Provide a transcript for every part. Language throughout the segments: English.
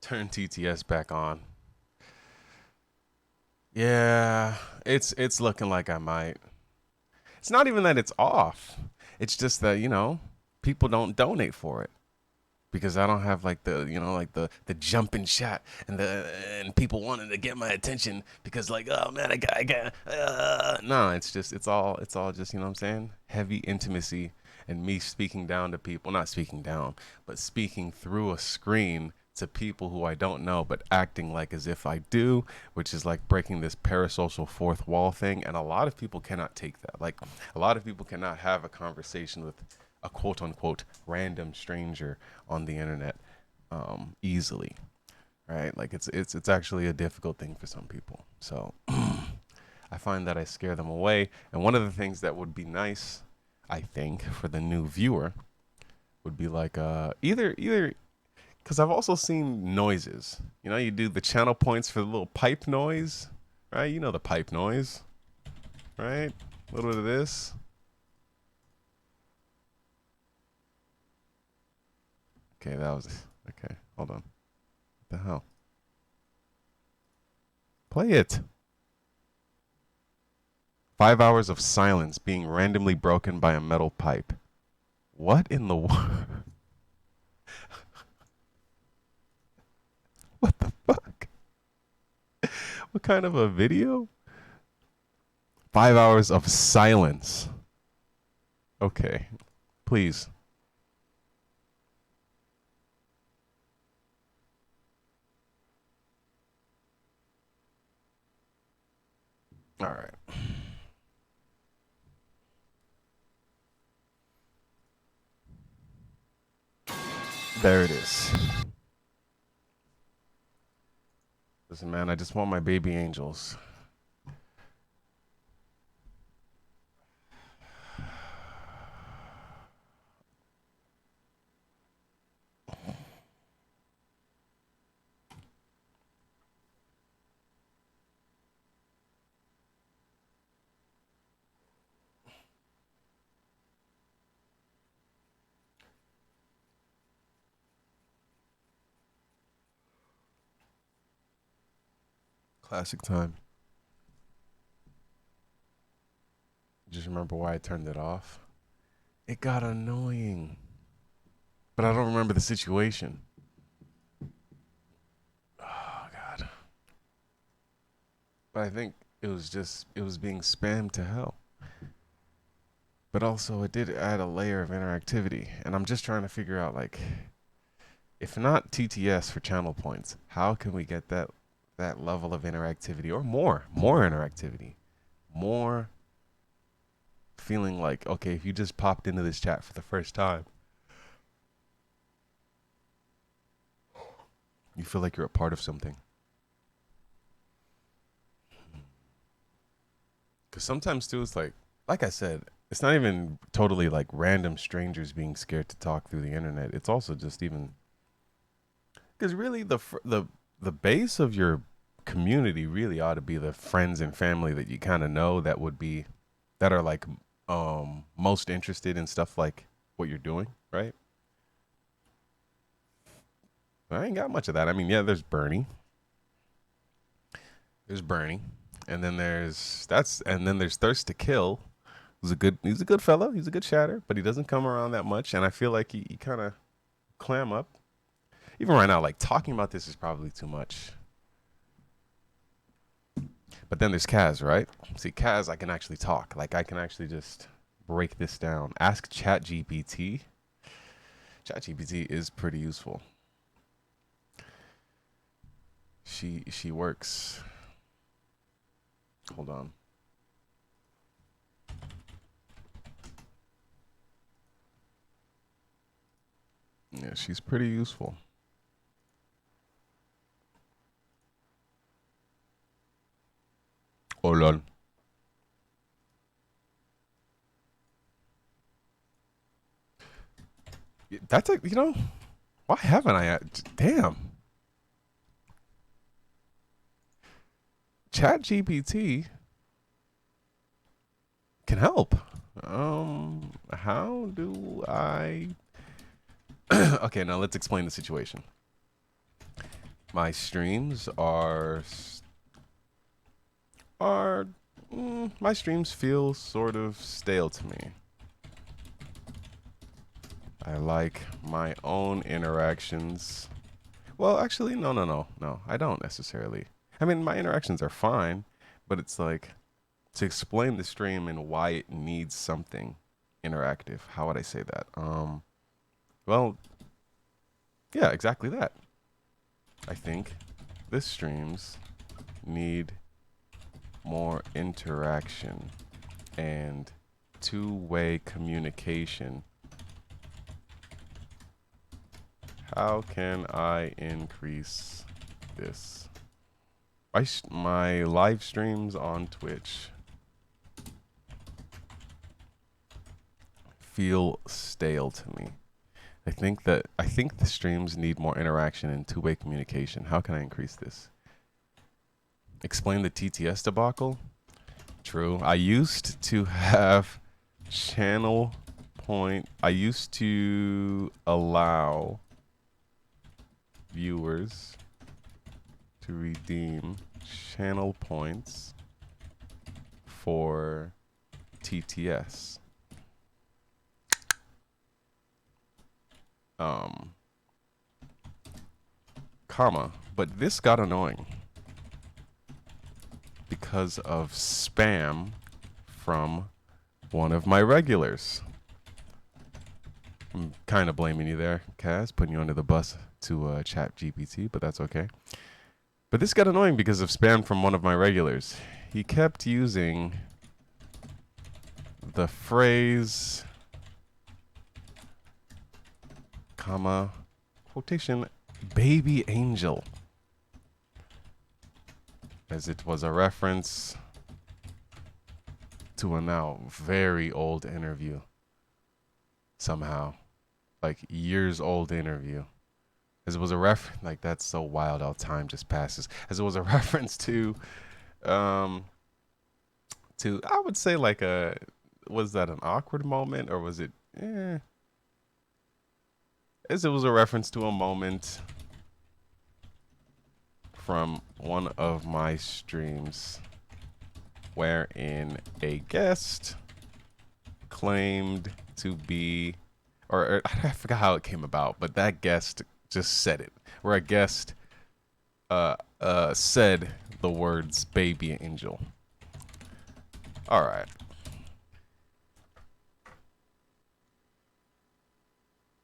Turn TTS back on. Yeah, it's looking like I might. It's not even that it's off. It's just that, people don't donate for it because I don't have like the jumping shot and people wanting to get my attention because like, oh man, I got no, it's all just, what I'm saying? Heavy intimacy and me speaking down to people, not speaking down, but speaking through a screen to people who I don't know, but acting like as if I do, which is like breaking this parasocial fourth wall thing. And a lot of people cannot take that. Like, a lot of people cannot have a conversation with a quote unquote random stranger on the internet easily, right? Like, it's actually a difficult thing for some people. So I find that I scare them away. And one of the things that would be nice, I think, for the new viewer would be like either because I've also seen noises. You do the channel points for the little pipe noise, right? You know the pipe noise, right? A little bit of this. Okay, that was okay. Hold on. What the hell? Play it. 5 hours of silence being randomly broken by a metal pipe. What in the world? What the fuck? What kind of a video? 5 hours of silence. Okay, please. All right. There it is. Listen, man, I just want my baby angels. Classic time. Just remember why I turned it off. It got annoying. But I don't remember the situation. Oh god. But I think it was being spammed to hell. But also it did add a layer of interactivity. And I'm just trying to figure out like if not TTS for channel points, how can we get that level of interactivity or more interactivity, more feeling like okay, if you just popped into this chat for the first time, you feel like you're a part of something. Because sometimes too, it's like I said, it's not even totally like random strangers being scared to talk through the internet. It's also just even because really the base of your community really ought to be the friends and family that you kind of know that are like most interested in stuff like what you're doing, right? I ain't got much of that. I mean, yeah, there's Bernie, and then there's Thirst to Kill. He's a good fellow. He's a good chatter, but he doesn't come around that much. And I feel like he kind of clam up. Even right now, like talking about this is probably too much. But then there's Kaz, right? See, Kaz, I can actually talk. Like I can actually just break this down. Ask ChatGPT. ChatGPT is pretty useful. She works. Hold on. Yeah, she's pretty useful. Hold on. That's a why haven't I? Damn. Chat GPT can help. How do I? Okay, now let's explain the situation. My streams are my streams feel sort of stale to me. I like my own interactions. Well, actually, no. I don't necessarily. I mean, my interactions are fine, but it's like to explain the stream and why it needs something interactive. How would I say that? Well, yeah, exactly that. I think the streams need more interaction and two-way communication. How can I increase this? My live streams on Twitch feel stale to me. I think the streams need more interaction and two-way communication. How can I increase this? Explain the TTS debacle? True. I used to have channel point. I used to allow viewers to redeem channel points for TTS. Comma, but this got annoying because of spam from one of my regulars. I'm kind of blaming you there, Kaz, putting you under the bus to ChatGPT, but that's okay. But this got annoying because of spam from one of my regulars. He kept using the phrase, comma, quotation, baby angel, as it was a reference to a now very old interview. Somehow, like years old interview. As it was a reference, like that's so wild how time just passes. As it was a reference um, I would say like was that an awkward moment or was it, as it was a reference to a moment from one of my streams wherein a guest claimed to be, or I forgot how it came about, but that guest just said it. Where a guest said the words baby angel. All right.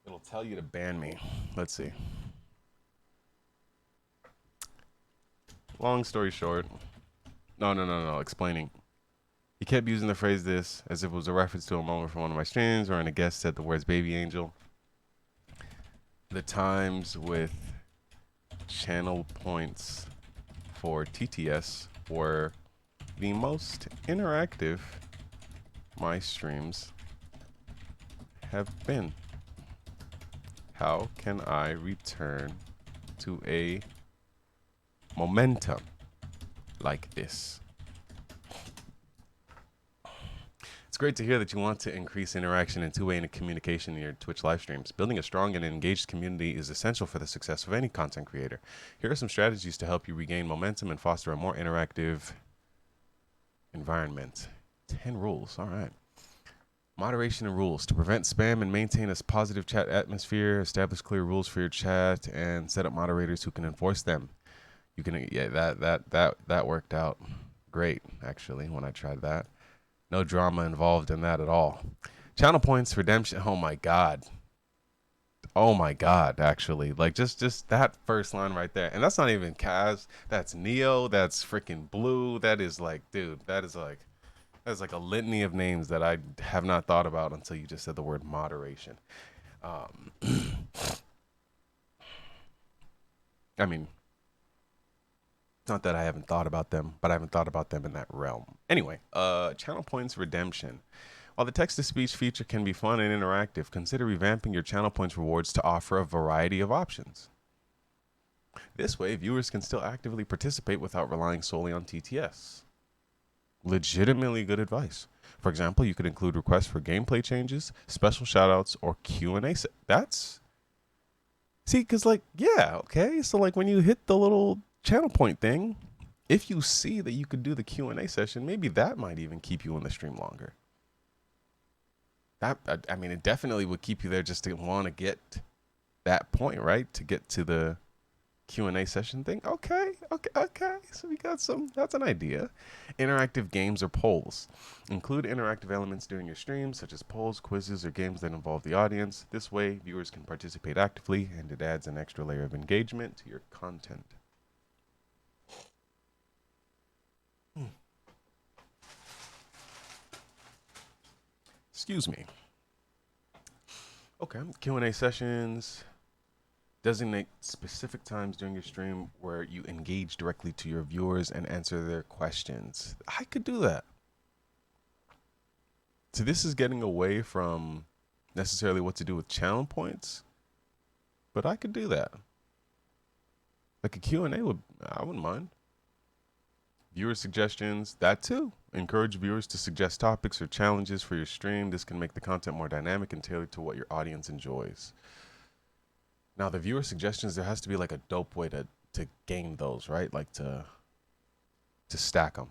It'll tell you to ban me. Let's see. Long story short. No. Explaining. He kept using the phrase this as if it was a reference to a moment from one of my streams wherein a guest said the words baby angel. The times with channel points for TTS were the most interactive my streams have been. How can I return to a momentum like this? It's great to hear that you want to increase interaction and two-way communication in your Twitch live streams. Building a strong and engaged community is essential for the success of any content creator. Here are some strategies to help you regain momentum and foster a more interactive environment. 10 rules. All right. Moderation and rules. To prevent spam and maintain a positive chat atmosphere, establish clear rules for your chat and set up moderators who can enforce them. You can, yeah, that worked out great, actually, when I tried that. No drama involved in that at all. Channel points redemption. Oh my god. Actually. Like just that first line right there. And that's not even Kaz. That's Neo. That's freaking Blue. That is like, dude, that's like a litany of names that I have not thought about until you just said the word moderation. I mean, not that I haven't thought about them, but I haven't thought about them in that realm. Anyway, channel points redemption. While the text-to-speech feature can be fun and interactive, consider revamping your channel points rewards to offer a variety of options. This way, viewers can still actively participate without relying solely on TTS. Legitimately good advice. For example, you could include requests for gameplay changes, special shoutouts, or Q&A. That's See, because like, yeah, okay. So like when you hit the little channel point thing, if you see that you could do the Q&A session, maybe that might even keep you in the stream longer. I mean, it definitely would keep you there just to want to get that point, right? To get to the Q&A session thing. Okay, okay, okay. So we got some. That's an idea. Interactive games or polls. Include interactive elements during your stream, such as polls, quizzes, or games that involve the audience. This way, viewers can participate actively, and it adds an extra layer of engagement to your content. Excuse me. Okay, Q&A sessions. Designate specific times during your stream where you engage directly to your viewers and answer their questions. I could do that. So this is getting away from necessarily what to do with channel points, but I could do that. Like a Q&A I wouldn't mind. Viewer suggestions, that too. Encourage viewers to suggest topics or challenges for your stream. This can make the content more dynamic and tailored to what your audience enjoys. Now, the viewer suggestions, there has to be like a dope way to gain those, right? Like to stack them.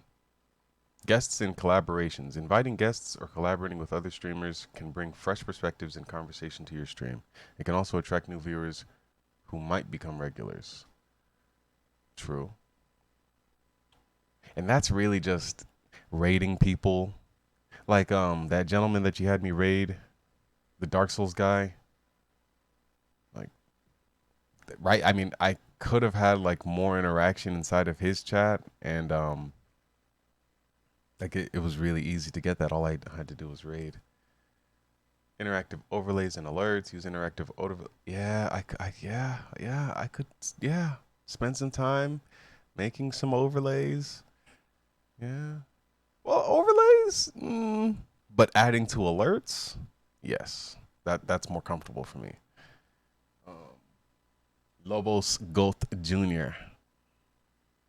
Guests and collaborations. Inviting guests or collaborating with other streamers can bring fresh perspectives and conversation to your stream. It can also attract new viewers who might become regulars. True. And that's really just raiding people. Like that gentleman that you had me raid, the Dark Souls guy. Like, right? I mean, I could have had like more interaction inside of his chat, and like it was really easy to get that. All I had to do was raid. Interactive overlays and alerts. Use interactive over. Yeah, I could. Yeah, spend some time making some overlays. Yeah. Well, overlays, but adding to alerts, yes, that's more comfortable for me. Um, Lobos Goth Jr.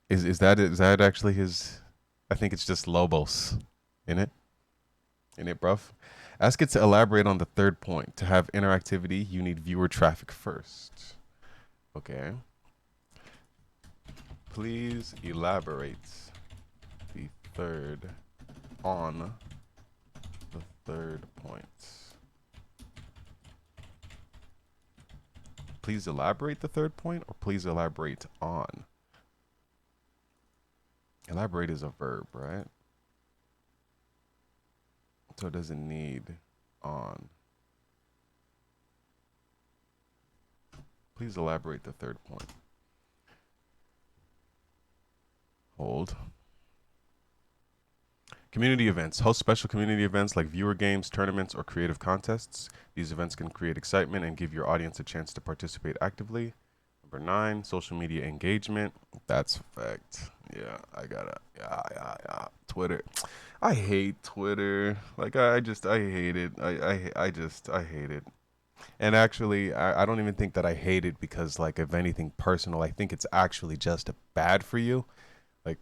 Is that actually his? I think it's just Lobos in it. In it, bruv. Ask it to elaborate on the third point. To have interactivity, you need viewer traffic first. Okay. Please elaborate the third on the third point. Please elaborate the third point, or please elaborate on. Elaborate is a verb, right? So it doesn't need on. Please elaborate the third point. Hold. Community events. Host special community events like viewer games, tournaments, or creative contests. These events can create excitement and give your audience a chance to participate actively. Number 9, social media engagement. That's a fact. Yeah, I gotta. Yeah. Twitter. I hate Twitter. Like I hate it. I hate it. And actually, I don't even think that I hate it because like of anything personal. I think it's actually just bad for you. Like,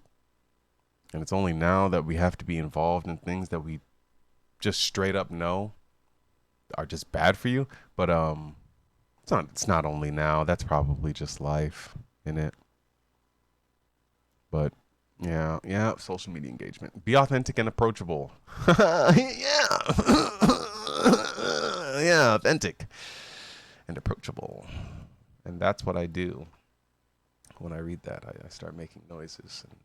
and it's only now that we have to be involved in things that we just straight up know are just bad for you. But it's not only now. That's probably just life in it. But yeah, social media engagement. Be authentic and approachable. Yeah. Yeah, authentic and approachable. And that's what I do. When I read that, I start making noises and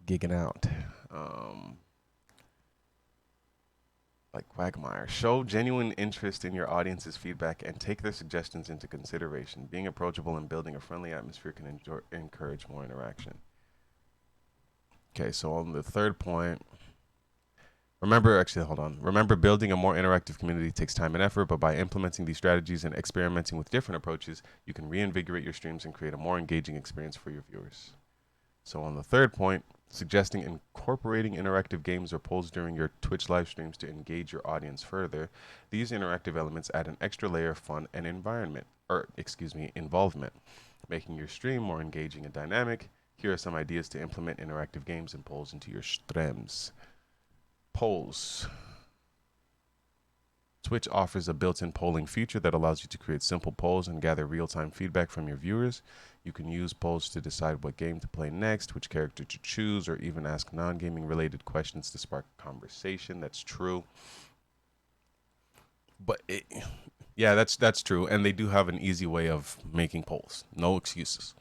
gigging out. Um, like Quagmire. Show genuine interest in your audience's feedback and take their suggestions into consideration. Being approachable and building a friendly atmosphere can encourage more interaction. Okay, so on the third point, Remember, building a more interactive community takes time and effort, but by implementing these strategies and experimenting with different approaches, you can reinvigorate your streams and create a more engaging experience for your viewers. So on the third point, suggesting incorporating interactive games or polls during your Twitch live streams to engage your audience further. These interactive elements add an extra layer of fun and involvement, making your stream more engaging and dynamic. Here are some ideas to implement interactive games and polls into your streams. Polls. Twitch offers a built-in polling feature that allows you to create simple polls and gather real-time feedback from your viewers. You can use polls to decide what game to play next, which character to choose, or even ask non-gaming related questions to spark conversation. That's true. But yeah, that's true. And they do have an easy way of making polls. No excuses.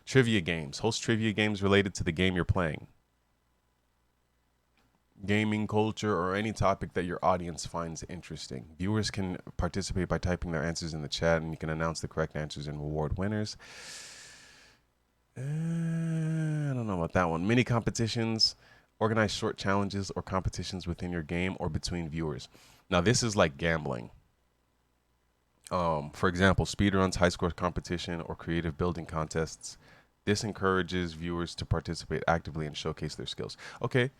Trivia games. Host trivia games related to the game you're playing. Gaming culture or any topic that your audience finds interesting. Viewers can participate by typing their answers in the chat, and you can announce the correct answers and reward winners. I don't know about that one. Mini competitions. Organize short challenges or competitions within your game or between viewers. Now, this is like gambling. For example, speedruns, high score competition, or creative building contests. This encourages viewers to participate actively and showcase their skills. Okay,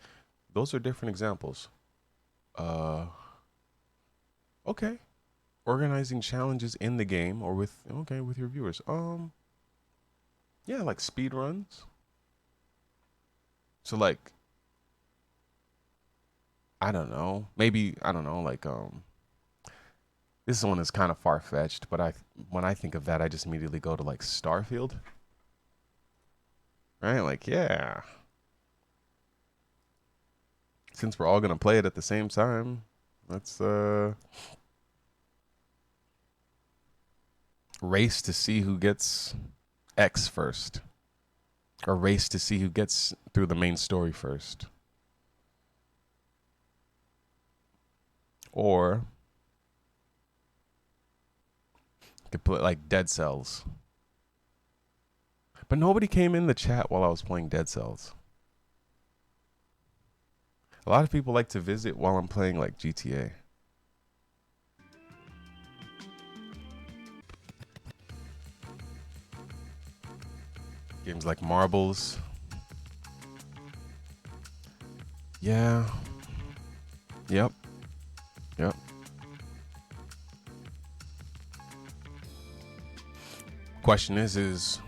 those are different examples. Okay. Organizing challenges in the game or with your viewers. Yeah, like speedruns. So like I don't know. Maybe I don't know, like this one is kind of far-fetched, but when I think of that, I just immediately go to like Starfield. Right? Like, yeah. Since we're all going to play it at the same time, let's race to see who gets X first. Or race to see who gets through the main story first. Or you could put like Dead Cells. But nobody came in the chat while I was playing Dead Cells. A lot of people like to visit while I'm playing like GTA. Games like Marbles. Yeah. Yep. Question is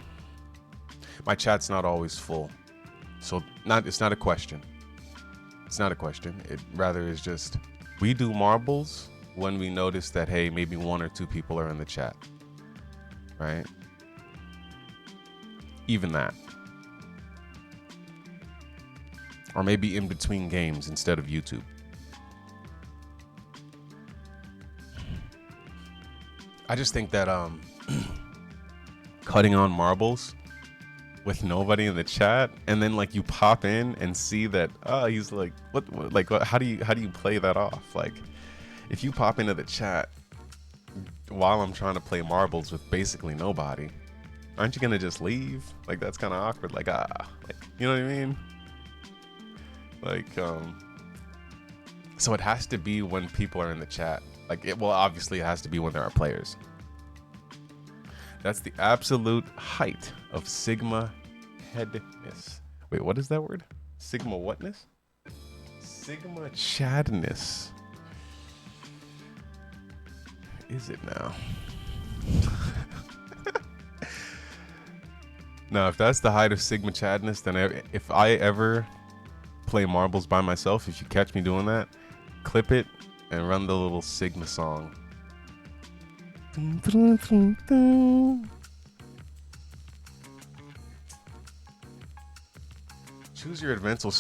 my chat's not always full. So it's not a question. It's not a question. It rather is just we do marbles when we notice that, hey, maybe one or two people are in the chat. Right? Even that. Or maybe in between games instead of YouTube. I just think that cutting on marbles with nobody in the chat, and then like you pop in and see that he's like what how do you play that off? Like if you pop into the chat while I'm trying to play marbles with basically nobody, aren't you gonna just leave? Like that's kind of awkward. Like like you know what I mean? Like so it has to be when people are in the chat. Like obviously it has to be when there are players. That's the absolute height of Sigma headness. Wait, what is that word? Sigma whatness? Sigma chadness. Is it now? Now, if that's the height of Sigma chadness, then if I ever play marbles by myself, if you catch me doing that, clip it and run the little Sigma song. Choose your adventure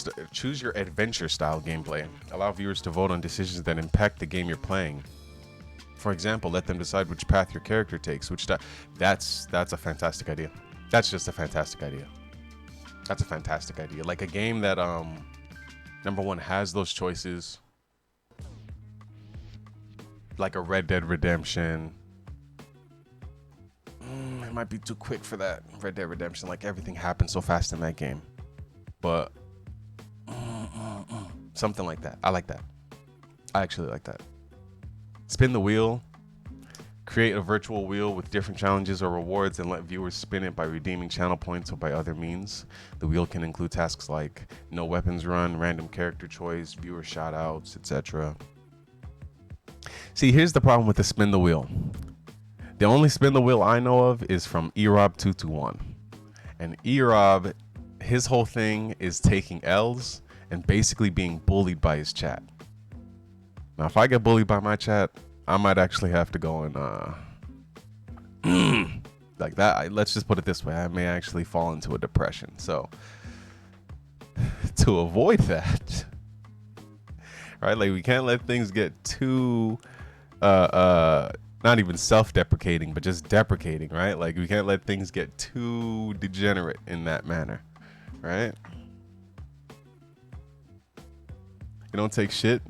style gameplay. Allow viewers to vote on decisions that impact the game you're playing. For example, let them decide which path your character takes. That's a fantastic idea. That's just a fantastic idea. That's a fantastic idea. Like a game that number one has those choices. Like a Red Dead Redemption. It might be too quick for that. Red Dead Redemption, like everything happens so fast in that game. But something like that. I like that. I actually like that. Spin the wheel. Create a virtual wheel with different challenges or rewards and let viewers spin it by redeeming channel points or by other means. The wheel can include tasks like no weapons run, random character choice, viewer shout outs, etc. See, here's the problem with the spin the wheel. The only spin the wheel I know of is from Erob221. And Erob, his whole thing is taking L's and basically being bullied by his chat. Now, if I get bullied by my chat, I might actually have to go and like that. Let's just put it this way: I may actually fall into a depression. So to avoid that, right? Like we can't let things get too not even self-deprecating, but just deprecating, right? Like we can't let things get too degenerate in that manner, right? You don't take shit.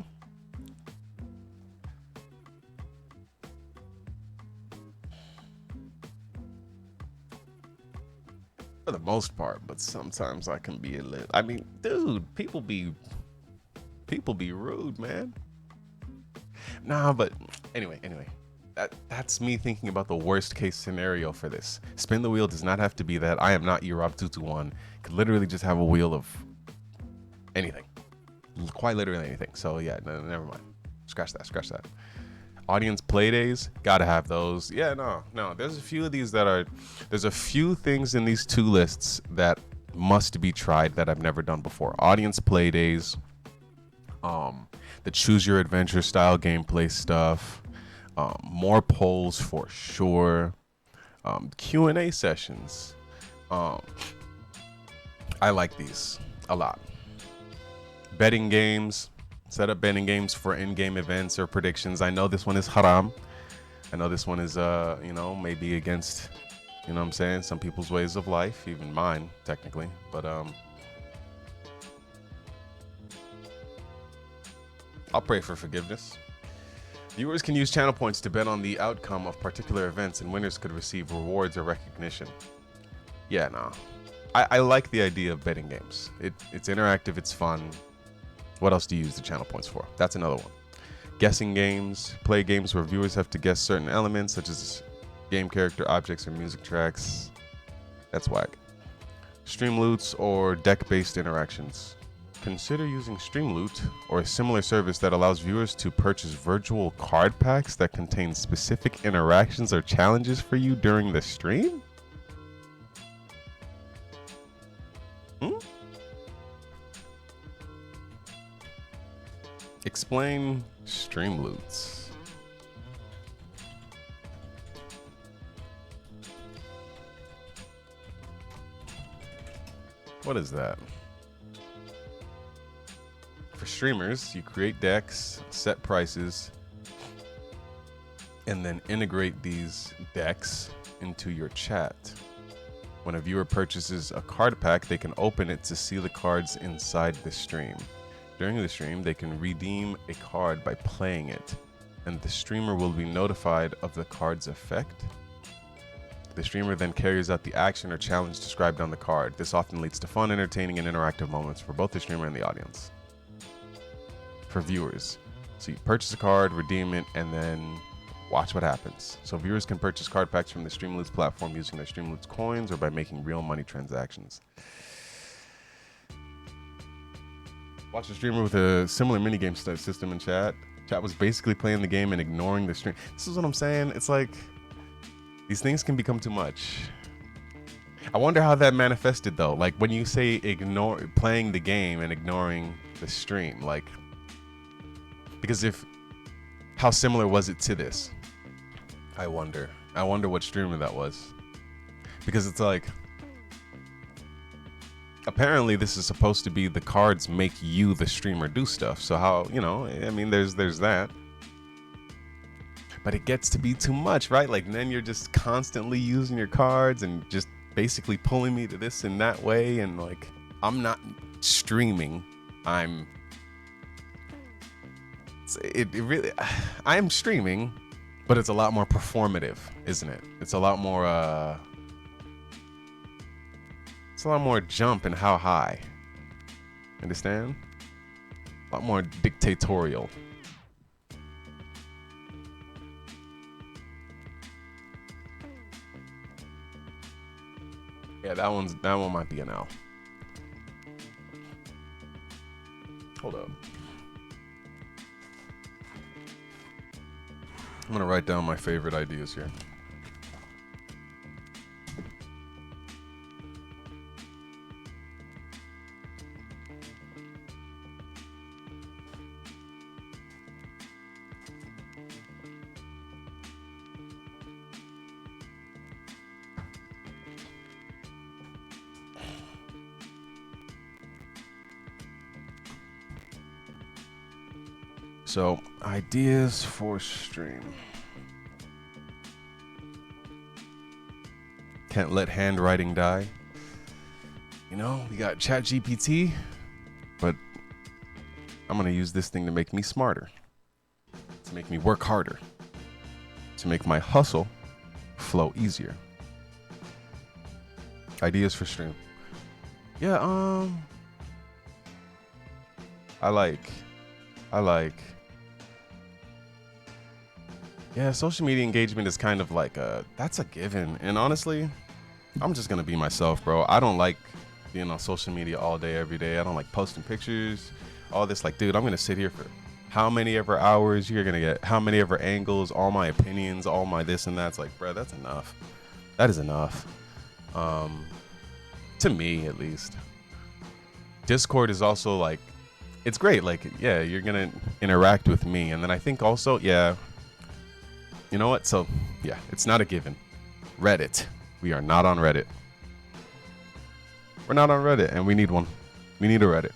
For the most part, but sometimes I can be a little. I mean, dude, people be rude, man. Nah, but anyway, that's me thinking about the worst case scenario for this. Spin the wheel does not have to be that. I am not Europe 221. Could literally just have a wheel of anything, quite literally anything. So yeah, no, never mind. Scratch that. Scratch that. Audience play days, gotta have those. Yeah, no. There's a few of these that are. There's a few things in these two lists that must be tried that I've never done before. Audience play days, the choose your adventure style gameplay stuff, more polls for sure, Q&A sessions. I like these a lot. Betting games, set up betting games for in-game events or predictions. I know this one is haram. I know this one is maybe against, you know what I'm saying, some people's ways of life, even mine technically, but I'll pray for forgiveness. Viewers can use channel points to bet on the outcome of particular events, and winners could receive rewards or recognition. Yeah, no. I like the idea of betting games. It's interactive, it's fun. What else do you use the channel points for? That's another one. Guessing games. Play games where viewers have to guess certain elements, such as game character, objects, or music tracks. That's whack. Stream loots or deck-based interactions. Consider using Streamloot or a similar service that allows viewers to purchase virtual card packs that contain specific interactions or challenges for you during the stream? Explain Streamloots. What is that? For streamers, you create decks, set prices, and then integrate these decks into your chat. When a viewer purchases a card pack, they can open it to see the cards inside the stream. During the stream, they can redeem a card by playing it, and the streamer will be notified of the card's effect. The streamer then carries out the action or challenge described on the card. This often leads to fun, entertaining, and interactive moments for both the streamer and the audience. For viewers, so you purchase a card, redeem it, and then watch what happens. So viewers can purchase card packs from the Streamloots platform using their Streamloots coins or by making real money transactions. Watch a streamer with a similar minigame system in chat. Chat was basically playing the game and ignoring the stream. This is what I'm saying. It's like these things can become too much. I wonder how that manifested though. Like when you say ignore playing the game and ignoring the stream, like because how similar was it to this? I wonder what streamer that was. Because it's like apparently this is supposed to be the cards make you the streamer do stuff. So how, I mean there's that. But it gets to be too much, right? Like then you're just constantly using your cards and just basically pulling me to this and that way, and like I'm not streaming. It really I am streaming, but it's a lot more performative, isn't it? It's a lot more jump and how high. Understand? A lot more dictatorial. Yeah, that one might be an L. Hold up. I'm gonna write down my favorite ideas here. So, ideas for stream. Can't let handwriting die. You know, we got ChatGPT, but I'm gonna use this thing to make me smarter, to make me work harder, to make my hustle flow easier. Ideas for stream. Yeah, I like. Yeah, social media engagement is kind of like that's a given. And honestly, I'm just gonna be myself, bro. I don't like being on social media all day, every day. I don't like posting pictures, all this. Like, dude, I'm gonna sit here for how many ever hours? You're gonna get how many ever angles, all my opinions, all my this and that. It's like, bro, that's enough. That is enough. To me, at least. Discord is also like, it's great. Like, yeah, you're gonna interact with me, and then I think also, yeah. You know what? So, yeah, it's not a given. Reddit. We are not on Reddit. We're not on Reddit, and we need one. We need a Reddit.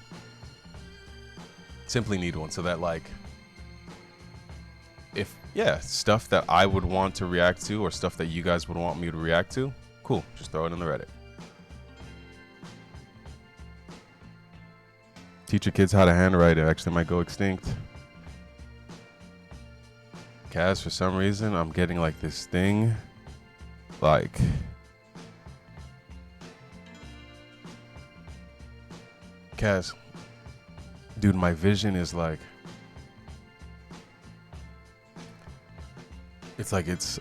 Simply need one so that, like, if, yeah, stuff that I would want to react to or stuff that you guys would want me to react to, cool. Just throw it in the Reddit. Teach your kids how to handwrite. It actually might go extinct. Kaz, for some reason, I'm getting like this thing. Like, Kaz, dude, my vision is like, it's like, it's,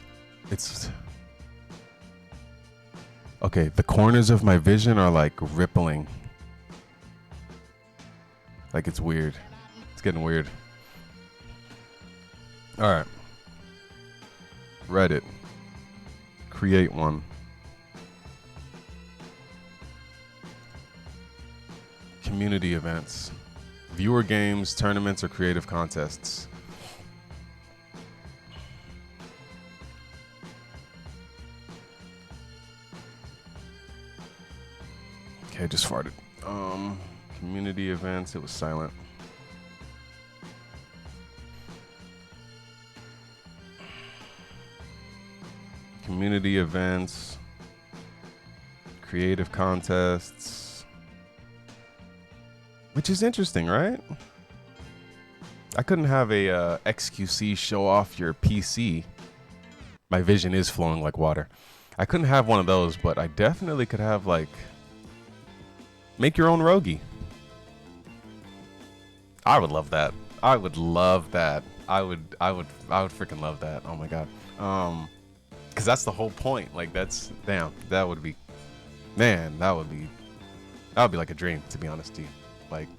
okay, the corners of my vision are like rippling. Like, it's weird. It's getting weird. All right. Reddit. Create one. Community events. Viewer games, tournaments, or creative contests. Okay, just farted. Community events. It was silent. Community events, creative contests, which is interesting, right? I couldn't have a XQC show off your PC. My vision is flowing like water. I couldn't have one of those, but I definitely could have like make your own rogie. I would love that. I would love that. I would freaking love that. Oh my god. Because that's the whole point. Like, that's, damn, that would be, man, that would be like a dream, to be honest to you. Like,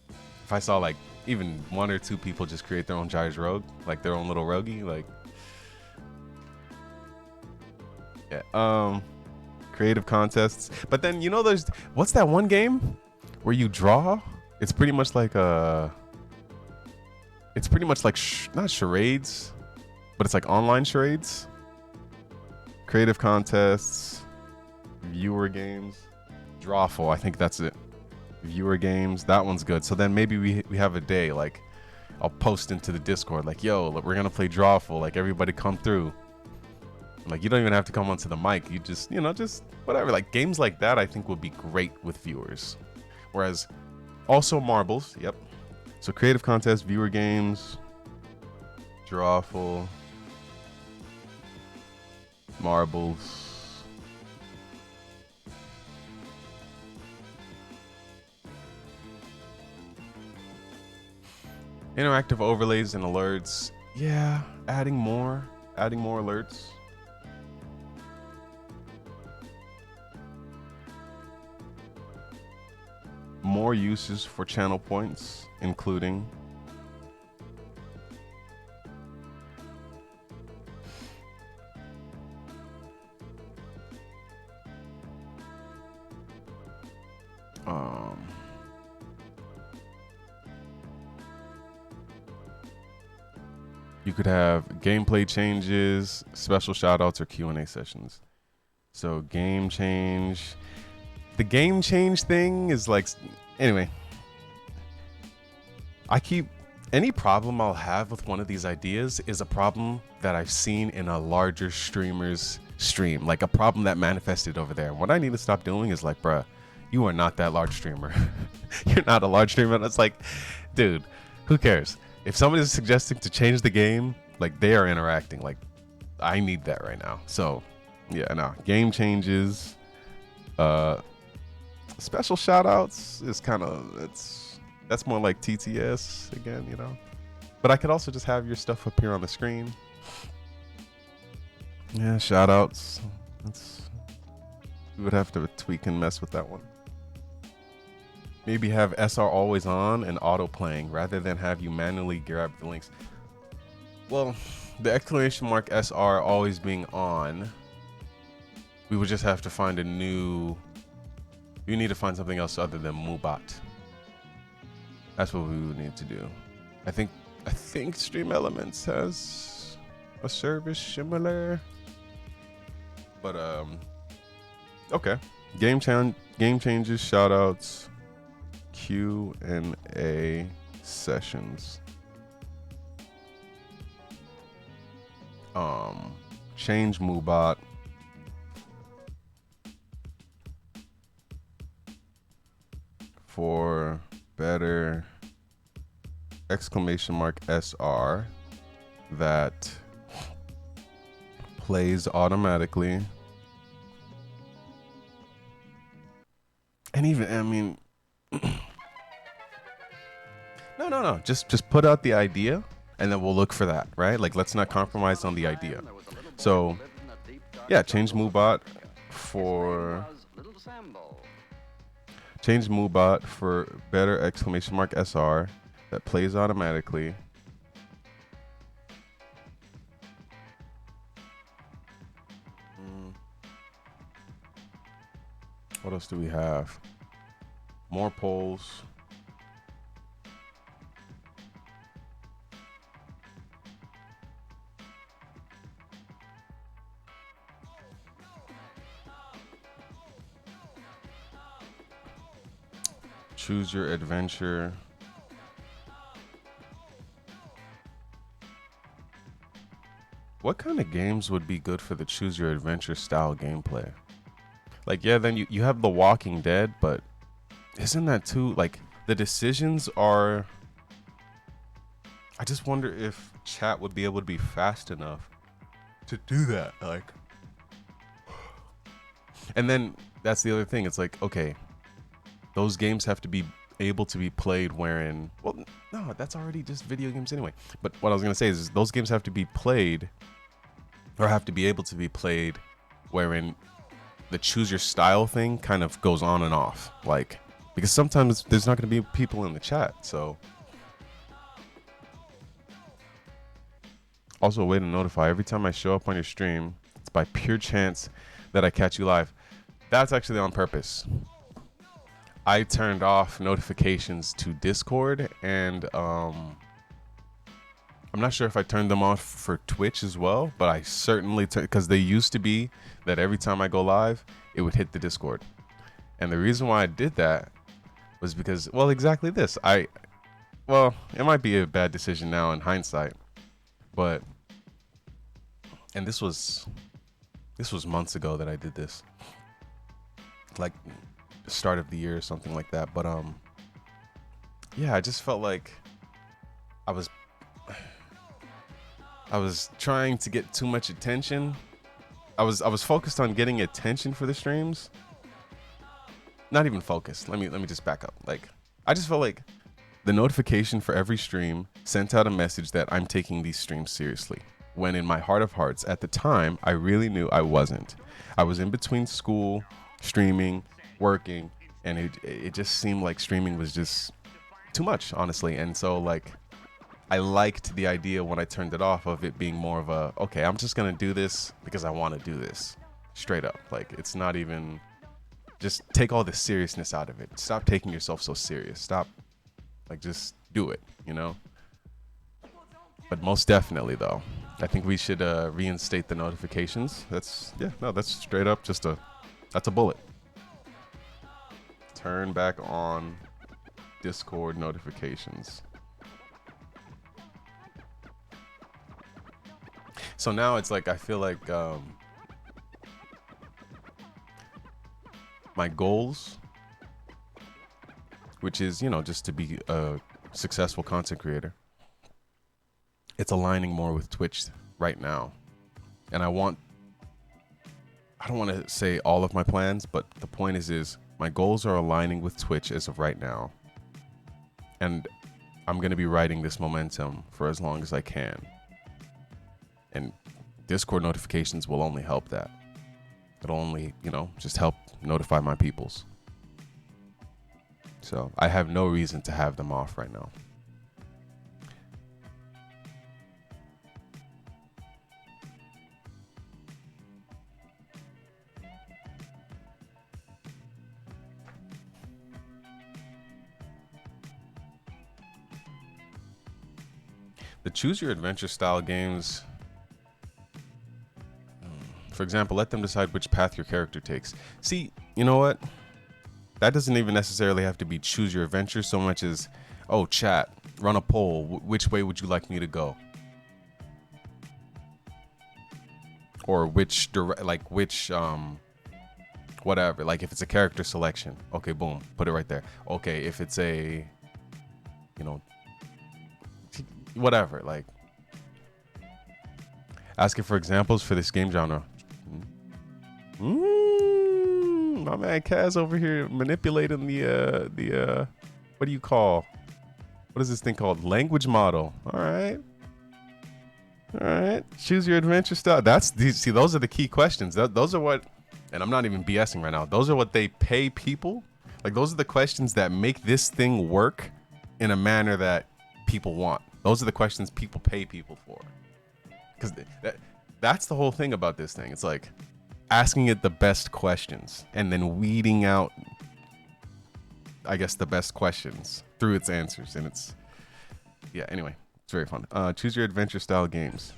if I saw like even one or two people just create their own Jai's Rogue, like their own little rogie, like, yeah, creative contests. But then, you know, there's, what's that one game where you draw? It's pretty much like not charades, but it's like online charades, creative contests, viewer games, Drawful. I think that's it. Viewer games. That one's good. So then maybe we have a day, like I'll post into the Discord like, yo, look, we're going to play Drawful. Like, everybody come through. Like, you don't even have to come onto the mic. You just, you know, just whatever. Like, games like that I think would be great with viewers. Whereas also marbles. Yep. So creative contest, viewer games, Drawful, marbles. Interactive overlays and alerts. Yeah, adding more alerts. More uses for channel points, including you could have gameplay changes, special shoutouts, or Q&A sessions. So game change. The game change thing is like, anyway, any problem I'll have with one of these ideas is a problem that I've seen in a larger streamer's stream, like a problem that manifested over there. What I need to stop doing is like, bruh, you are not that large streamer. You're not a large streamer. And it's like, dude, who cares? If somebody's suggesting to change the game, like they are interacting. Like, I need that right now. So, yeah, no. Game changes. Special shout outs is kind of, that's more like TTS again, you know. But I could also just have your stuff appear on the screen. Yeah, shout outs. We would have to tweak and mess with that one. Maybe have SR always on and auto playing rather than have you manually grab the links. Well, the exclamation mark SR always being on, we would just have to find a new. You need to find something else other than Mubat. That's what we would need to do. I think Stream Elements has a service similar. But okay. Game changes, shoutouts, Q&A sessions. Change Mubat. For better exclamation mark SR that plays automatically. And even, I mean, no. Just put out the idea and then we'll look for that, right? Like, let's not compromise on the idea. So, yeah, change Mubat for better exclamation mark SR that plays automatically. What else do we have? More polls. Choose your adventure. What kind of games would be good for the choose your adventure style gameplay? Like, yeah, then you have The Walking Dead, but isn't that too, like, the decisions are, I just wonder if chat would be able to be fast enough to do that, like. And then that's the other thing. It's like, okay, those games have to be able to be played wherein, well, no, that's already just video games anyway. But what I was going to say is those games have to be played or have to be able to be played wherein the choose your style thing kind of goes on and off. Like, because sometimes there's not going to be people in the chat. So also a way to notify every time I show up on your stream, it's by pure chance that I catch you live. That's actually on purpose. I turned off notifications to Discord, and I'm not sure if I turned them off for Twitch as well, but I certainly because they used to be that every time I go live, it would hit the Discord. And the reason why I did that was because, well, exactly this. Well, it might be a bad decision now in hindsight, but, and this was months ago that I did this, like the start of the year or something like that. But yeah, I just felt like I was trying to get too much attention. I was focused on getting attention for the streams. Not even focused. Let me just back up. Like, I just felt like the notification for every stream sent out a message that I'm taking these streams seriously. When in my heart of hearts, at the time, I really knew I wasn't. I was in between school, streaming, working, and it just seemed like streaming was just too much, honestly. And so, like, I liked the idea when I turned it off of it being more of a, okay, I'm just gonna do this because I want to do this, straight up. Like, it's not even, just take all the seriousness out of it. Stop taking yourself so serious. Stop, like, just do it, you know? But most definitely, though, I think we should reinstate the notifications. That's straight up just that's a bullet. Turn back on Discord notifications. So now it's like I feel like my goals, which is, you know, just to be a successful content creator, it's aligning more with Twitch right now. And I don't want to say all of my plans, but the point is my goals are aligning with Twitch as of right now. And I'm going to be riding this momentum for as long as I can. And Discord notifications will only help that. It'll only, you know, just help notify my peoples. So I have no reason to have them off right now. The choose your adventure style games, for example, let them decide which path your character takes. See, you know what? That doesn't even necessarily have to be choose your adventure so much as, oh, chat, run a poll. Which way would you like me to go? Or which whatever. Like if it's a character selection, okay, boom, put it right there. Okay, if it's a, you know, whatever, like asking for examples for this game genre. My man Kaz over here manipulating the what is this thing called? Language model. All right. Choose your adventure style. See, those are the key questions. Those are what, and I'm not even BSing right now. Those are what they pay people. Like those are the questions that make this thing work in a manner that people want. Those are the questions people pay people for. Because that's the whole thing about this thing. It's like asking it the best questions and then weeding out, I guess, the best questions through its answers. And it's, yeah, anyway, it's very fun. Choose your adventure style games.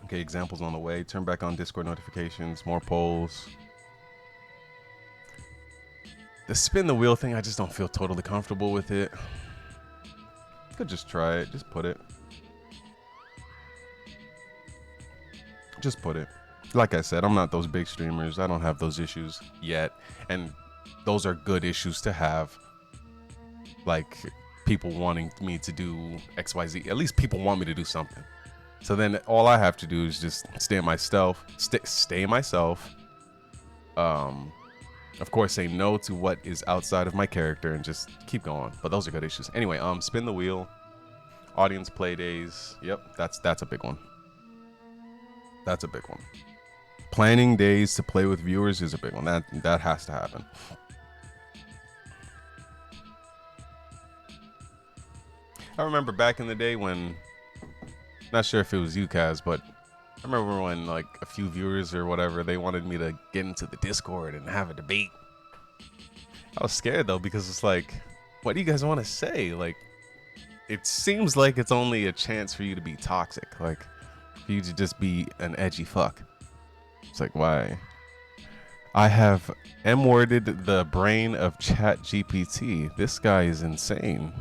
Okay, examples on the way. Turn back on Discord notifications, more polls. The spin the wheel thing, I just don't feel totally comfortable with it. Could just try it. Just put it. Like I said, I'm not those big streamers. I don't have those issues yet. And those are good issues to have. Like people wanting me to do XYZ. At least people want me to do something. So then all I have to do is just stay myself. Stay myself. Of course, say no to what is outside of my character and just keep going. But those are good issues. Anyway, spin the wheel. Audience play days. Yep, that's a big one. That's a big one. Planning days to play with viewers is a big one. That has to happen. I remember back in the day when, not sure if it was you, Kaz, but I remember when like a few viewers or whatever, they wanted me to get into the Discord and have a debate. I was scared though, because it's like, what do you guys want to say? Like, it seems like it's only a chance for you to be toxic. Like, for you to just be an edgy fuck. It's like, why? I have M-worded the brain of ChatGPT. This guy is insane.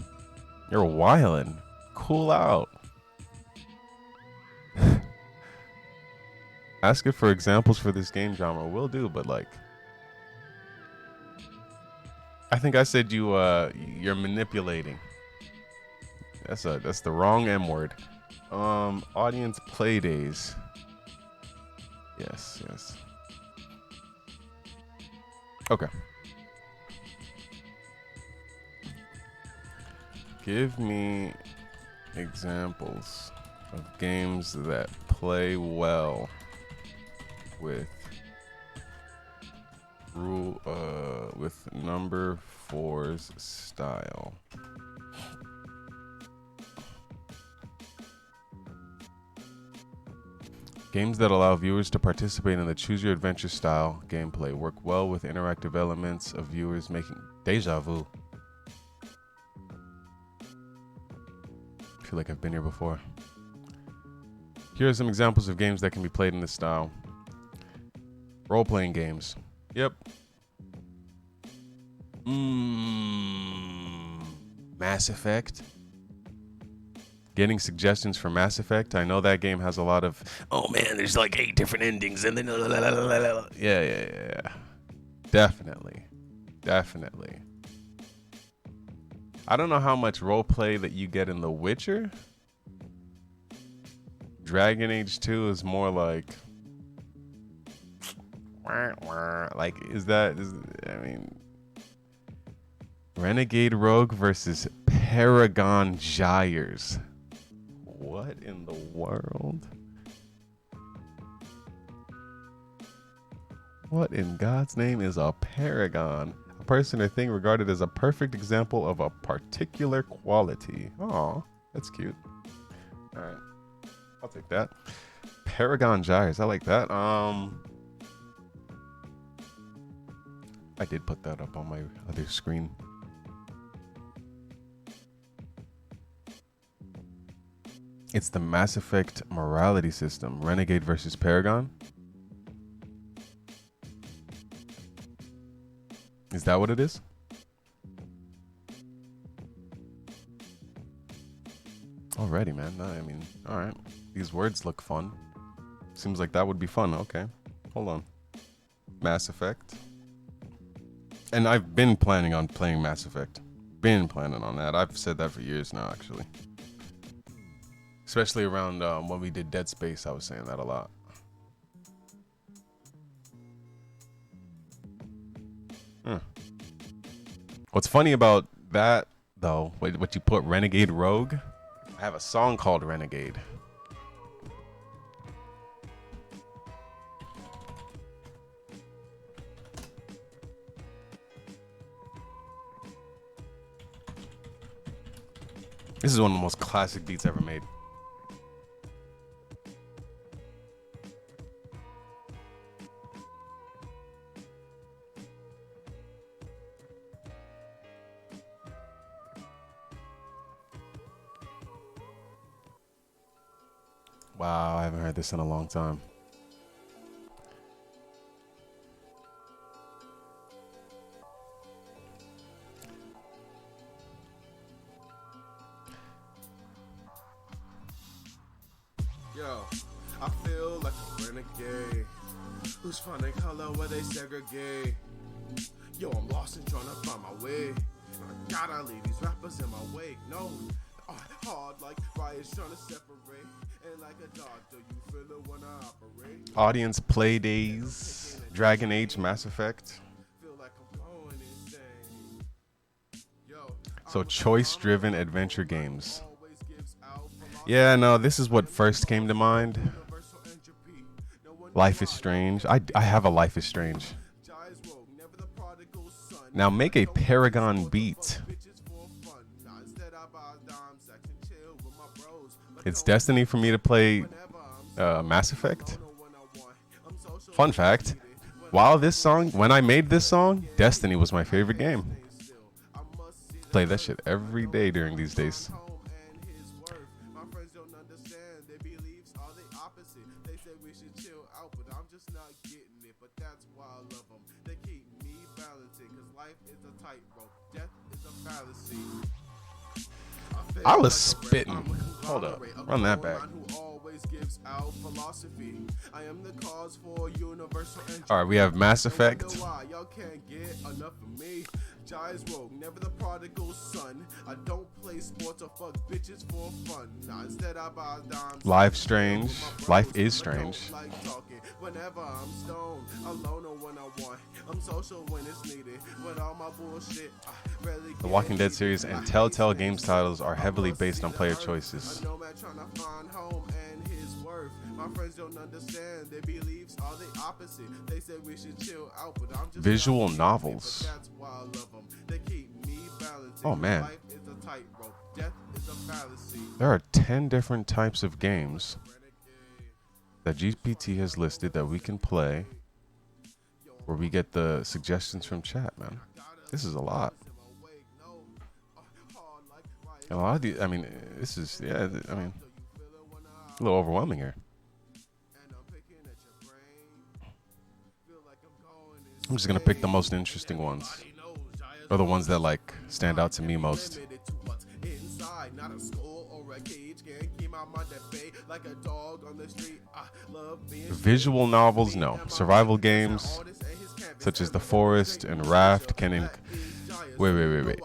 You're wildin'. Cool out. Ask it for examples for this game genre. Will do, but like, I think I said you're manipulating. That's the wrong M word. Audience play days. Yes. Okay. Give me examples of games that play well with number 4's style. Games that allow viewers to participate in the choose your adventure style gameplay work well with interactive elements of viewers making deja vu. I feel like I've been here before. Here are some examples of games that can be played in this style. Role-playing games. Yep. Mass Effect. Getting suggestions for Mass Effect. I know that game has a lot of, oh man, there's like 8 different endings and then yeah. Definitely. Definitely. I don't know how much role play that you get in The Witcher. Dragon Age 2 is more like I mean, Renegade Rogue versus Paragon Gyres. What in the world? What in God's name is a paragon? A person or thing regarded as a perfect example of a particular quality. Oh, that's cute. All right, I'll take that. Paragon Gyres, I like that. I did put that up on my other screen. It's the Mass Effect morality system. Renegade versus Paragon. Is that what it is? Alrighty, man. I mean, all right. These words look fun. Seems like that would be fun. Okay. Hold on. Mass Effect. And I've been planning on playing Mass Effect. Been planning on that. I've said that for years now, actually. Especially around when we did Dead Space, I was saying that a lot. What's funny about that, though, what you put Renegade Rogue, I have a song called Renegade. This is one of the most classic beats ever made. Wow, I haven't heard this in a long time. Yo, I feel like a renegade who's finding color where they segregate. Yo, I'm lost and trying to find my way. I gotta leave these rappers in my wake. No, hard like riots trying to separate. And like a doctor, you feel it when I operate. Audience play days, Dragon Age, Mass Effect. Feel like I'm going insane. Yo, So choice-driven adventure games. Yeah, no, this is what first came to mind. Life is Strange. I have a Life is Strange. Now make a Paragon beat. It's destiny for me to play Mass Effect. Fun fact, when I made this song, Destiny was my favorite game. Play that shit every day during these days. I was spitting. Hold up. Run that back. Alright, we have Mass Effect. Never the prodigal son. I don't play sports or fuck bitches for fun. Instead I buy dimes. Life Strange. Life is Strange. Whenever I'm stoned, alone or when I want. I'm social when it's needed. With all my bullshit, the Walking Dead series and Telltale Games titles are heavily based on player choices. My friends don't understand. Their beliefs are the opposite. They say we should chill out, but I'm just visual novels. That's why I love them. They keep me balanced. Oh man. Life is a tightrope. Death is a fallacy. There are 10 different types of games that GPT has listed that we can play where we get the suggestions from chat, man. This is a lot. And a lot of these, I mean, this is, yeah, I mean, a little overwhelming here. I'm just gonna pick the most interesting ones, or the ones that like stand out to me most. a cage, can't keep my mind at bay like a dog on the street. I love being Visual novels, no. Survival games, such as The Forest and Raft, can wait.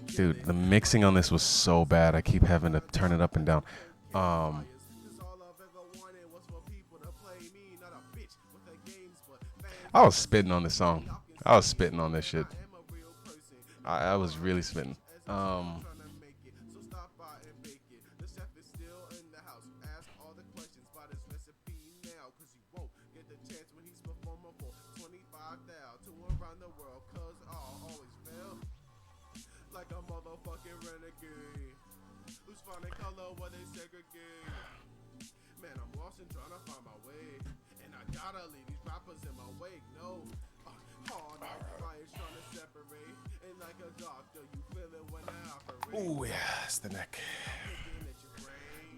Dude, the mixing on this was so bad. I keep having to turn it up and down. Um, I was spitting on this song. I was spitting on this shit. I was really spitting. Like a motherfucking renegade who's finding color where they segregate. Man, I'm lost and trying to find my way, and I gotta leave these rappers in my wake. No, hard fire trying to separate, and like a doctor, you feel it when I operate. Oh yeah, it's the neck.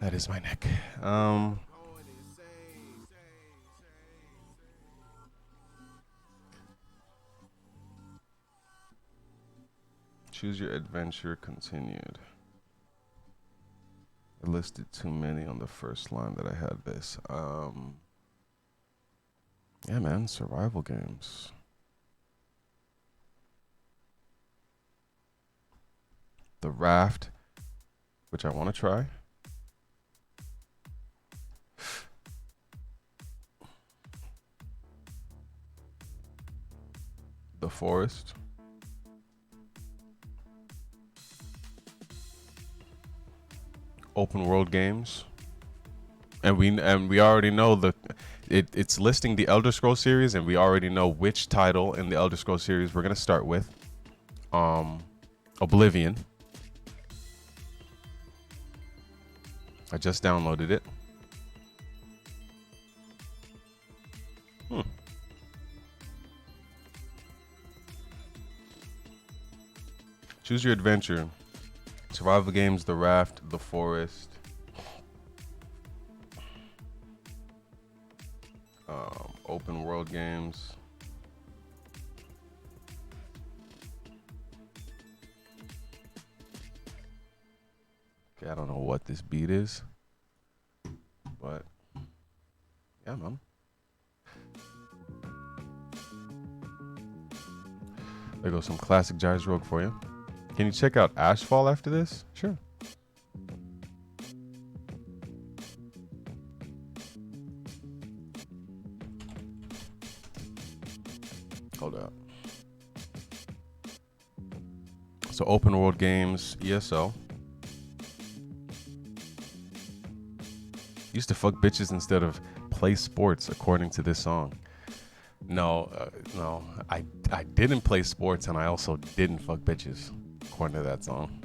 That is my neck. Choose your adventure continued. I listed too many on the first line that I had this. Yeah, man, survival games. The Raft, which I want to try. The Forest. Open world games. And we already know it's listing the Elder Scrolls series, and we already know which title in the Elder Scrolls series we're gonna start with. Oblivion. I just downloaded it. Choose your adventure. Survival games, The Raft, The Forest. Open world games. Okay, I don't know what this beat is, but yeah, man. There goes some classic Jai's Rogue for you. Can you check out Ashfall after this? Sure. Hold up. So open world games, ESO. Used to fuck bitches instead of play sports, according to this song. No, I didn't play sports, and I also didn't fuck bitches, according to that song.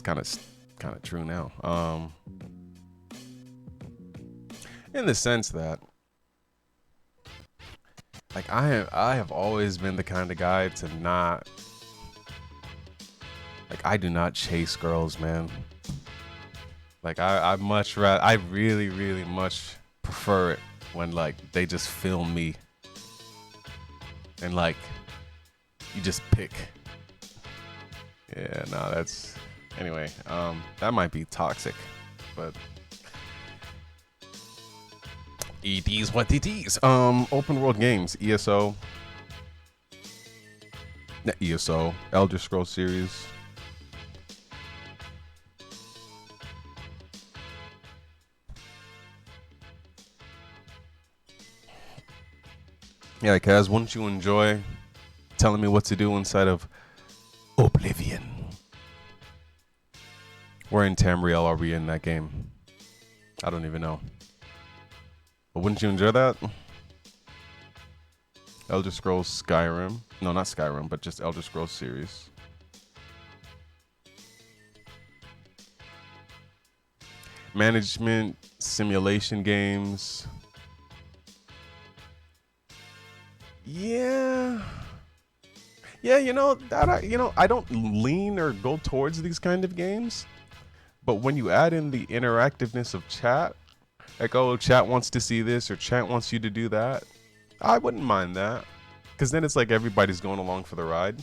It's kind of true now. In the sense that, like, I have always been the kind of guy to not, like, I do not chase girls, man. Like, I much rather, I really, really much prefer it when, like, they just film me and, like, you just pick. Yeah, no, that's, anyway, that might be toxic, but it is what it is. Open world games, ESO, not ESO, Elder Scrolls series. Yeah, Kaz, wouldn't you enjoy telling me what to do inside of Oblivion? Where in Tamriel are we in that game? I don't even know. But wouldn't you enjoy that? Elder Scrolls Skyrim. No, not Skyrim, but just Elder Scrolls series. Management, simulation games. Yeah, you know that I don't lean or go towards these kind of games, but when you add in the interactiveness of chat, like, oh, chat wants to see this or chat wants you to do that, I wouldn't mind that, because then it's like everybody's going along for the ride.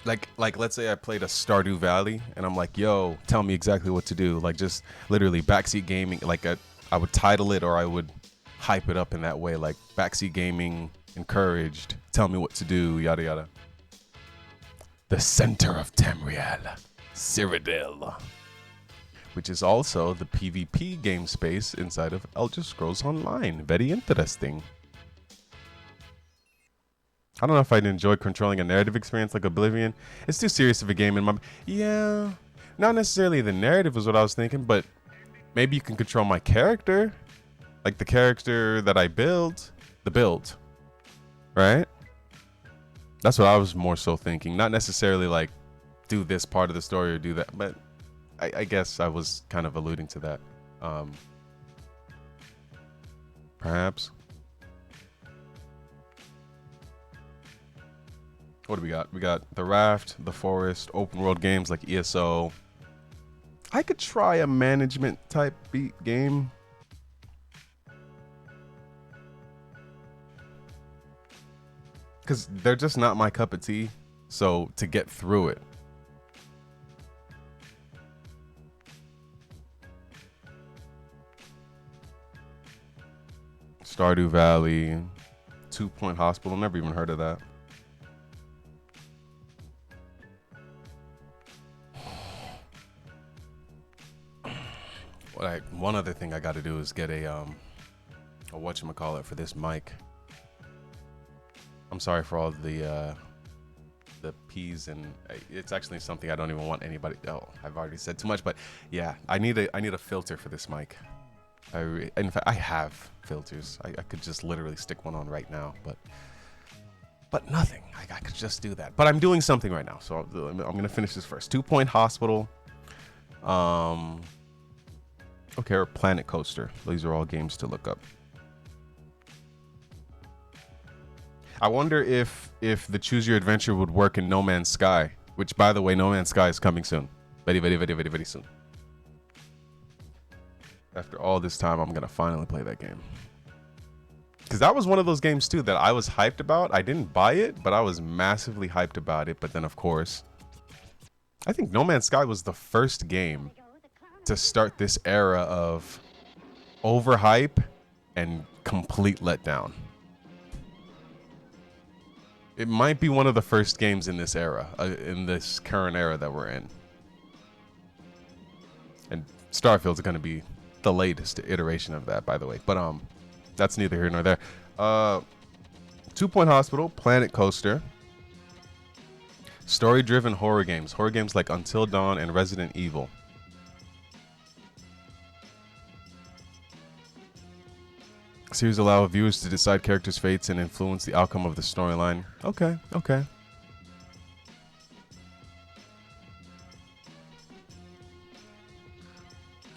Like let's say I played a Stardew Valley and I'm like, yo, tell me exactly what to do. Like just literally backseat gaming. Like I would title it or I would hype it up in that way. Like backseat gaming encouraged. Tell me what to do. Yada yada. The center of Tamriel, Cyrodiil, which is also the PvP game space inside of Elder Scrolls Online. Very interesting. I don't know if I'd enjoy controlling a narrative experience like Oblivion. It's too serious of a game in my... Yeah, not necessarily the narrative is what I was thinking, but maybe you can control my character. Like the character that I build. The build. Right? That's what I was more so thinking. Not necessarily like do this part of the story or do that, but I guess I was kind of alluding to that. Perhaps. What do we got? We got The Raft, The Forest, open world games like ESO. I could try a management type beat game. Because they're just not my cup of tea. So to get through it. Stardew Valley, 2 Point Hospital. Never even heard of that. One other thing I got to do is get a whatchamacallit for this mic. I'm sorry for all the P's, and it's actually something I don't even want anybody. Oh, I've already said too much, but yeah, I need a filter for this mic. In fact, I have filters. I could just literally stick one on right now, but nothing. I could just do that. But I'm doing something right now, so I'm gonna finish this first. 2 Point Hospital. Okay, or Planet Coaster. These are all games to look up. I wonder if the Choose Your Adventure would work in No Man's Sky, which, by the way, No Man's Sky is coming soon. Very, very, very, very, very soon. After all this time, I'm going to finally play that game. Because that was one of those games, too, that I was hyped about. I didn't buy it, but I was massively hyped about it. But then, of course, I think No Man's Sky was the first game to start this era of overhype and complete letdown. It might be one of the first games in this era, in this current era that we're in. And Starfield's going to be the latest iteration of that, by the way. But that's neither here nor there. 2 Point Hospital, Planet Coaster, story-driven horror games like Until Dawn and Resident Evil. Series allow viewers to decide characters' fates and influence the outcome of the storyline. Okay, okay.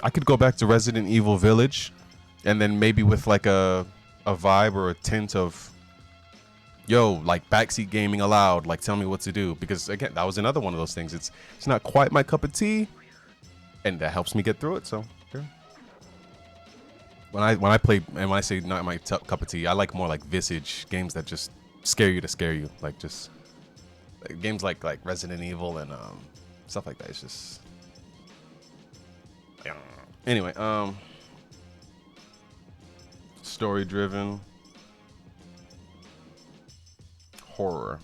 I could go back to Resident Evil Village, and then maybe with like a vibe or a tint of, yo, like backseat gaming allowed. Like, tell me what to do, because again, that was another one of those things. It's not quite my cup of tea, and that helps me get through it. So, yeah. When I play, and when I say not my cup of tea, I like more like Visage games that just scare you, like just games like Resident Evil and stuff like that. It's just anyway, story driven horror.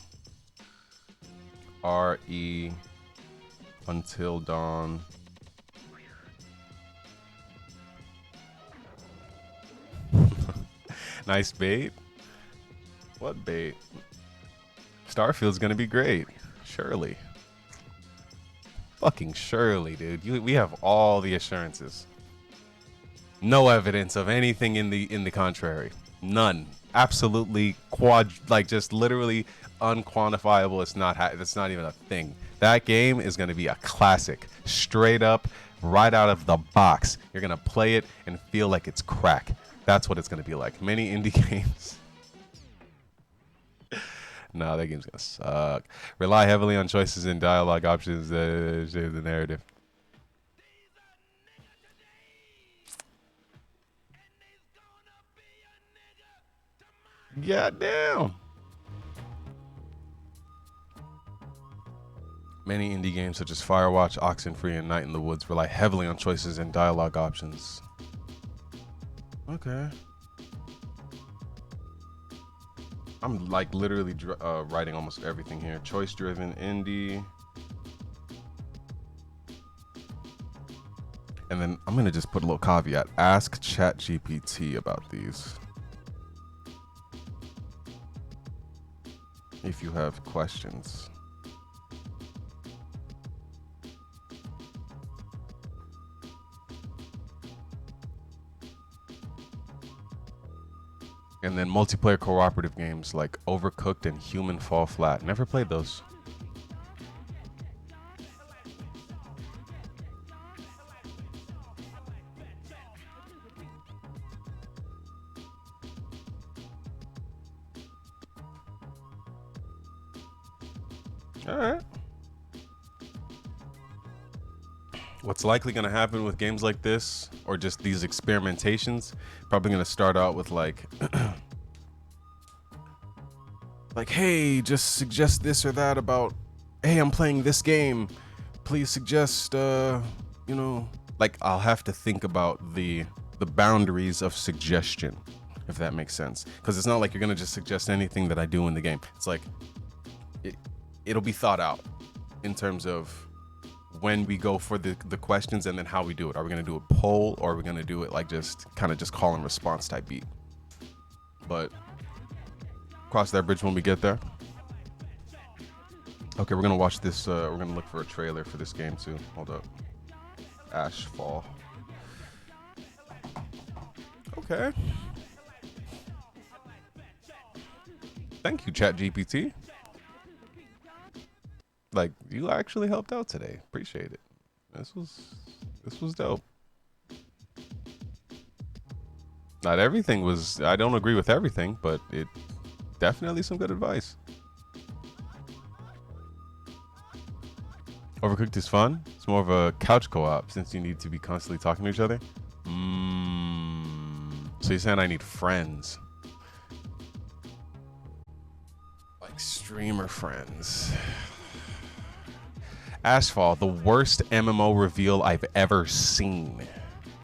RE Until Dawn. Nice bait. What bait? Starfield's gonna be great. Surely. Fucking surely, dude. We have all the assurances. No evidence of anything in the contrary. None. Absolutely just literally unquantifiable. It's not even a thing. That game is gonna be a classic. Straight up, right out of the box. You're gonna play it and feel like it's crack. That's what it's going to be like. Many indie games. No, that game's going to suck. Rely heavily on choices and dialogue options. The narrative. Yeah, damn. Many indie games such as Firewatch, Oxenfree, and Night in the Woods rely heavily on choices and dialogue options. Okay. I'm like literally writing almost everything here. Choice-driven indie. And then I'm gonna just put a little caveat. Ask ChatGPT about these if you have questions. And then multiplayer cooperative games like Overcooked and Human Fall Flat. Never played those. All right. What's likely going to happen with games like this, or just these experimentations, probably going to start out with like, like, hey, just suggest this or that about, hey, I'm playing this game. Please suggest, you know, like I'll have to think about the boundaries of suggestion, if that makes sense. Because it's not like you're going to just suggest anything that I do in the game. It's like, it'll be thought out in terms of when we go for the questions and then how we do it. Are we going to do a poll, or are we going to do it like just kind of just call and response type beat? But cross that bridge when we get there. Okay, we're going to watch this. We're going to look for a trailer for this game too. Hold up. Ashfall. Okay. Thank you, ChatGPT. Like, you actually helped out today. Appreciate it. This was dope. Not everything was, I don't agree with everything, but it definitely some good advice. Overcooked is fun. It's more of a couch co-op since you need to be constantly talking to each other. So you're saying I need friends. Like streamer friends. Ashfall, the worst MMO reveal I've ever seen.